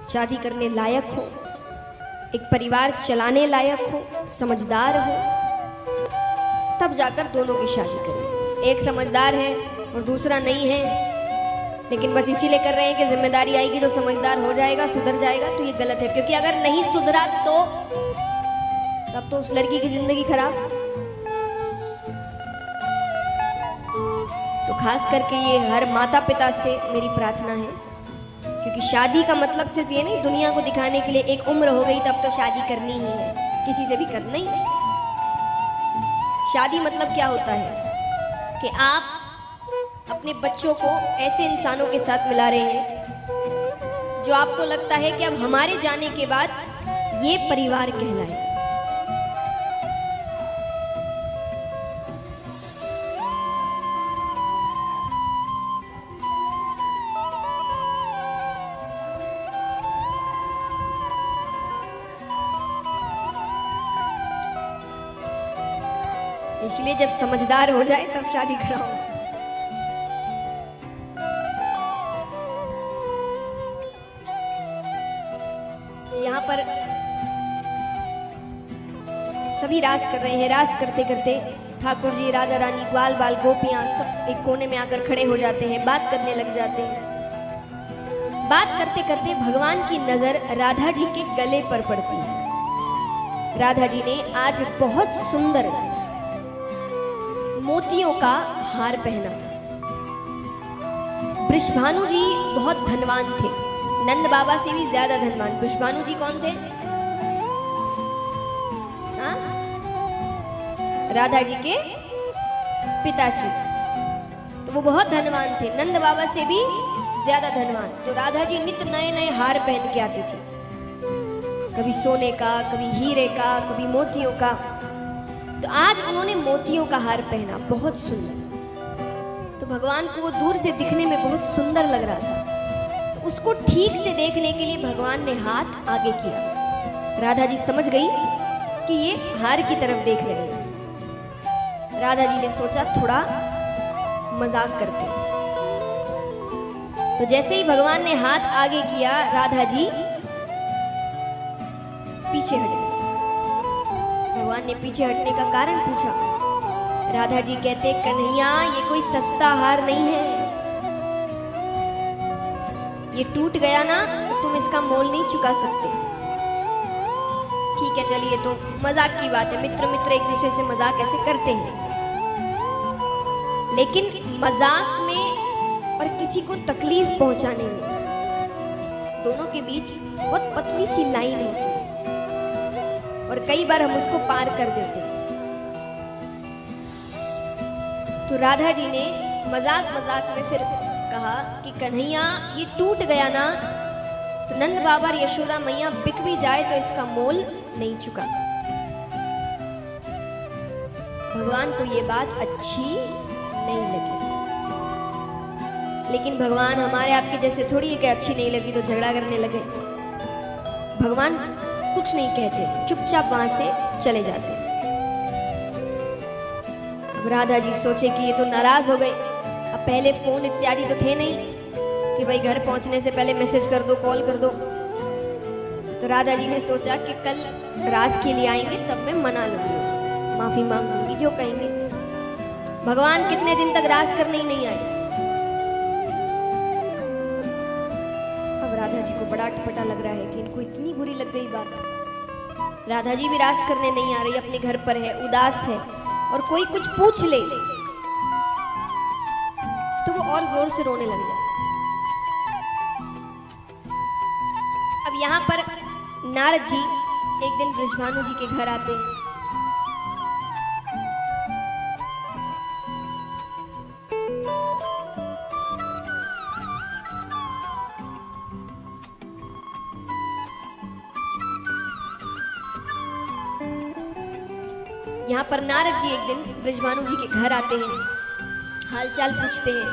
शादी करने लायक हो, एक परिवार चलाने लायक हो, समझदार हो, तब जाकर दोनों की शादी करें। एक समझदार है और दूसरा नहीं है, लेकिन बस इसीलिए कर रहे हैं कि जिम्मेदारी आएगी तो समझदार हो जाएगा, सुधर जाएगा, तो ये गलत है। क्योंकि अगर नहीं सुधरा तो तब तो उस लड़की की जिंदगी खराब। तो खास करके ये हर माता पिता से मेरी प्रार्थना है, क्योंकि शादी का मतलब सिर्फ ये नहीं दुनिया को दिखाने के लिए एक उम्र हो गई तब तो शादी करनी ही है, किसी से भी करना ही। शादी मतलब क्या होता है कि आप अपने बच्चों को ऐसे इंसानों के साथ मिला रहे हैं जो आपको लगता है कि अब हमारे जाने के बाद ये परिवार कहलाए। इसलिए जब समझदार हो जाए तब शादी कराओ। यहाँ पर सभी रास कर रहे हैं। रास करते करते ठाकुर जी, राधा रानी, ग्वाल बाल, गोपियां सब एक कोने में आकर खड़े हो जाते हैं, बात करने लग जाते हैं। बात करते करते भगवान की नजर राधा जी के गले पर पड़ती है। राधा जी ने आज बहुत सुंदर मोतियों का हार पहना था। वृषभानु जी बहुत धनवान थे, नंद बाबा से भी ज्यादा धनवान। वृषभानु जी कौन थे? हाँ? राधा जी के पिताश्री। तो वो बहुत धनवान थे, नंद बाबा से भी ज्यादा धनवान। तो राधा जी नित्य नए नए हार पहन के आती थी, कभी सोने का, कभी हीरे का, कभी मोतियों का। तो आज उन्होंने मोतियों का हार पहना, बहुत सुंदर। तो भगवान को वो दूर से दिखने में बहुत सुंदर लग रहा था। तो उसको ठीक से देखने के लिए भगवान ने हाथ आगे किया। राधा जी समझ गई कि ये हार की तरफ देख रहे हैं। राधा जी ने सोचा थोड़ा मजाक करते। तो जैसे ही भगवान ने हाथ आगे किया, राधा जी पीछे हट गई। भगवान ने पीछे हटने का कारण पूछा। राधा जी कहते, कन्हैया ये कोई सस्ता हार नहीं है, ये टूट गया ना तो तुम इसका मोल नहीं चुका सकते। ठीक है चलिए, तो मजाक की बात है, मित्र मित्र एक दूसरे से मजाक ऐसे करते हैं। लेकिन मजाक में और किसी को तकलीफ पहुंचाने में दोनों के बीच बहुत पतली सी लाइन होती है, और कई बार हम उसको पार कर देते हैं। तो राधा जी ने मजाक मजाक में फिर कहा कि कन्हैया ये टूट गया ना तो नंद बाबा और यशोदा मैया बिक भी जाए तो इसका मोल नहीं चुका सकते। भगवान को ये बात अच्छी नहीं लगी। लेकिन भगवान हमारे आपके जैसे थोड़ी है कि अच्छी नहीं लगी तो झगड़ा करने लगे। भगवान कुछ नहीं कहते, चुपचाप वहां से चले जाते। अब राधा जी सोचे कि ये तो नाराज हो गए। अब पहले फोन इत्यादि तो थे नहीं कि भाई घर पहुंचने से पहले मैसेज कर दो, कॉल कर दो। तो राधा जी ने सोचा कि कल रास के लिए आएंगे तब मैं मना लूंगी, माफी मांग लूंगी, जो कहेंगे। भगवान कितने दिन तक रास करने ही नहीं आए। राधा जी को बड़ा अटपटा लग रहा है कि इनको इतनी बुरी लग गई बात। राधा जी भी रास करने नहीं आ रही, अपने घर पर है, उदास है, और कोई कुछ पूछ ले तो वो और जोर से रोने लग जाए। अब यहाँ पर नारद जी एक दिन वृषभानु जी के घर आते हैं। यहाँ पर नारद जी एक दिन वृषभानु जी के घर आते हैं, हालचाल पूछते हैं।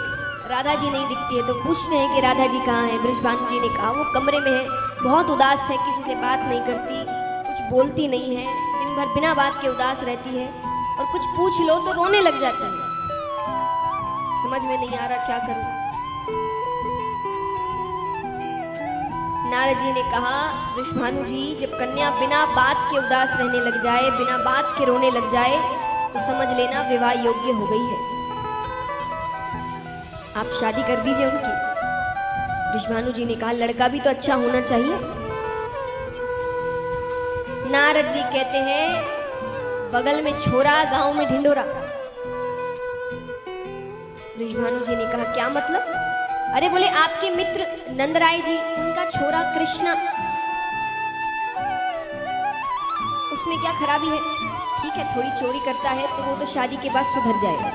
राधा जी नहीं दिखती है तो पूछते हैं कि राधा जी कहाँ हैं। वृषभानु जी ने कहा वो कमरे में है, बहुत उदास है, किसी से बात नहीं करती, कुछ बोलती नहीं है, दिन भर बिना बात के उदास रहती है, और कुछ पूछ लो तो रोने लग जाती है। समझ में नहीं आ रहा क्या करूं। नारद जी ने कहा, वृषभानु जी, जब कन्या बिना बात के उदास रहने लग जाए, बिना बात के रोने लग जाए, तो समझ लेना विवाह योग्य हो गई है। आप शादी कर दीजिए उनकी। वृषभानु जी ने कहा, लड़का भी तो अच्छा होना चाहिए। नारद जी कहते हैं, बगल में छोरा, गांव में ढिंडोरा। वृषभानु जी ने कहा, क्या मतलब? अरे बोले, आपके मित्र नंदराय जी, उनका छोरा कृष्णा, उसमें क्या खराबी है? ठीक है, थोड़ी चोरी करता है तो वो तो शादी के बाद सुधर जाएगा।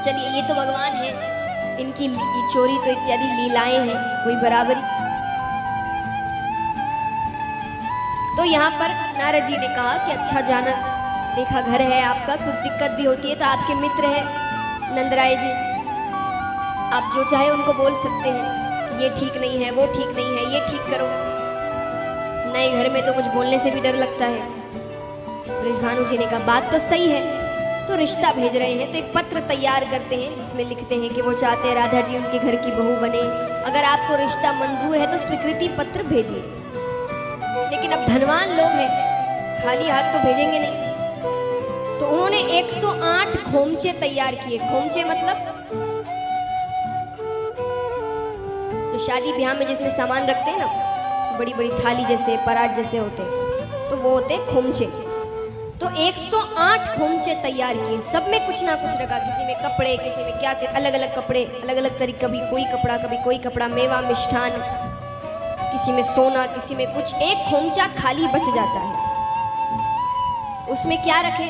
चलिए, ये तो भगवान है, इनकी चोरी तो इत्यादि लीलाएं हैं, कोई बराबरी। तो यहाँ पर नारद जी ने कहा कि अच्छा, जाना देखा घर है आपका, कुछ दिक्कत भी होती है तो आपके मित्र है नंदराय जी, आप जो चाहे उनको बोल सकते हैं, ये ठीक नहीं है, वो ठीक नहीं है, ये ठीक करो। नए घर में तो कुछ बोलने से भी डर लगता है। वृषभानु जी ने कहा, बात तो सही है, तो रिश्ता भेज रहे हैं तो एक पत्र तैयार करते हैं जिसमें लिखते हैं कि वो चाहते हैं राधा जी उनके घर की बहू बने। अगर आपको रिश्ता मंजूर है तो स्वीकृति पत्र भेजिए। लेकिन अब धनवान लोग हैं, खाली हाथ तो भेजेंगे नहीं। तो उन्होंने 108 खोमचे तैयार किए। खोमचे मतलब तो शादी ब्याह में जिसमें सामान रखते हैं ना, बड़ी बड़ी थाली जैसे, परात जैसे होते हैं, तो वो होते खोमचे। तो 108 खोमचे तैयार किए, सब में कुछ ना कुछ रखा। किसी में कपड़े, किसी में क्या, अलग अलग कपड़े, अलग अलग तरीके, कभी कोई कपड़ा, मेवा मिष्ठान, किसी में सोना, किसी में कुछ। एक खोमचा खाली बच जाता है, उसमें क्या रखे?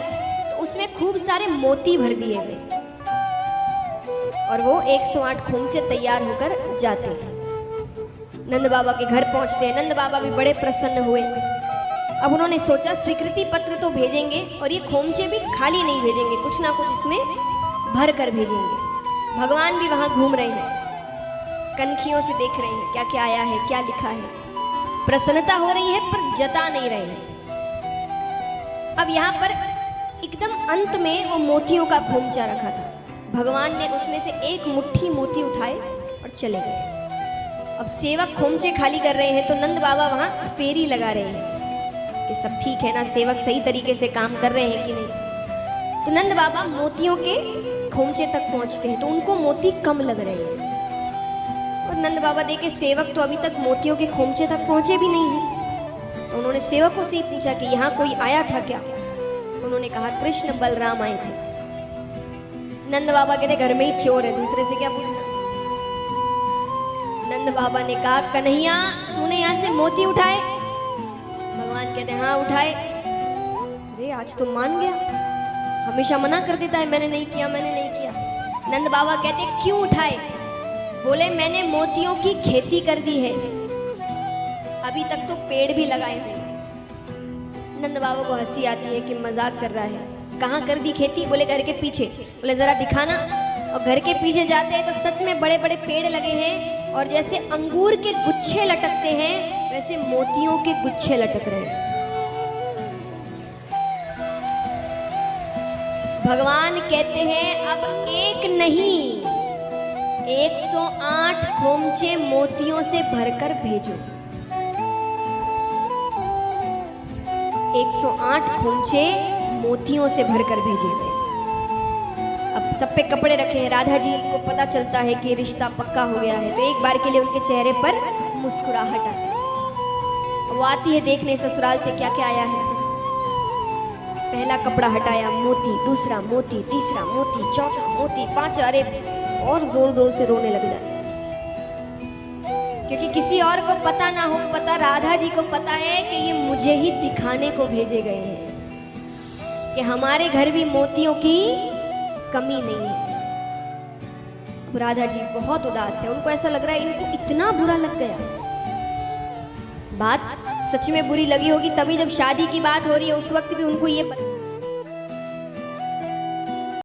तो उसमें खूब सारे मोती भर दिए गए और वो 108 खोमचे तैयार होकर जाते हैं। नंद बाबा के घर पहुंचते हैं। नंद बाबा भी बड़े प्रसन्न हुए। अब उन्होंने सोचा, स्वीकृति पत्र तो भेजेंगे और ये खोमचे भी खाली नहीं भेजेंगे, कुछ ना कुछ इसमें भर कर भेजेंगे। भगवान भी वहां घूम रहे हैं, कनखियों से देख रहे हैं क्या क्या आया है, क्या लिखा है। प्रसन्नता हो रही है पर जता नहीं रहे हैं। अब यहाँ पर एकदम अंत में वो मोतियों का खोमचा रखा था। भगवान ने उसमें से एक मुट्ठी मोती उठाए और चले गए। अब सेवक खोमचे खाली कर रहे हैं तो नंद बाबा वहां फेरी लगा रहे हैं कि सब ठीक है ना, सेवक सही तरीके से काम कर रहे हैं कि नहीं। तो नंद बाबा मोतियों के खोमचे तक पहुंचते हैं तो उनको मोती कम लग रहे हैं। और नंद बाबा देखे सेवक तो अभी तक मोतियों के खोमचे तक पहुंचे भी नहीं है। तो उन्होंने सेवकों से ही पूछा कि यहाँ कोई आया था क्या? उन्होंने कहा, कृष्ण बलराम आए थे। नंद बाबा कहते, घर में ही चोर है, दूसरे से क्या पूछना। नंद बाबा ने कहा, कन्हैया तूने यहाँ से मोती उठाए? भगवान कहते, हाँ उठाए। अरे आज तो मान गया, हमेशा मना कर देता है, मैंने नहीं किया, मैंने नहीं किया। नंद बाबा कहते, क्यों उठाए? बोले, मैंने मोतियों की खेती कर दी है, अभी तक तो पेड़ भी लगाए हैं। नंद बाबा को हंसी आती है कि मजाक कर रहा है। कहाँ कर दी खेती? बोले, घर के पीछे। बोले, जरा दिखाना। और घर के पीछे जाते हैं तो सच में बड़े बड़े पेड़ लगे हैं और जैसे अंगूर के गुच्छे लटकते हैं वैसे मोतियों के गुच्छे लटक रहे हैं। भगवान कहते हैं, अब एक नहीं 108 खोमचे मोतियों से भरकर भेजो। 108 खोमचे मोतियों से भरकर भेजे गए। अब सब पे कपड़े रखे हैं। राधा जी को पता चलता है कि रिश्ता पक्का हो गया है तो एक बार के लिए उनके चेहरे पर मुस्कुराहट आती है। वो आती है देखने ससुराल से क्या क्या आया है। पहला कपड़ा हटाया, मोती, दूसरा मोती, तीसरा मोती, चौथा मोती, पांचवा। अरे और जोर जोर से रोने लग जाते क्योंकि किसी और को पता ना हो, पता राधा जी को पता है कि ये मुझे ही दिखाने को भेजे गए हैं कि हमारे घर भी मोतियों की कमी नहीं है। राधा जी बहुत उदास है, उनको ऐसा लग रहा है इनको इतना बुरा लग गया। बात सच में बुरी लगी होगी तभी जब शादी की बात हो रही है उस वक्त भी उनको ये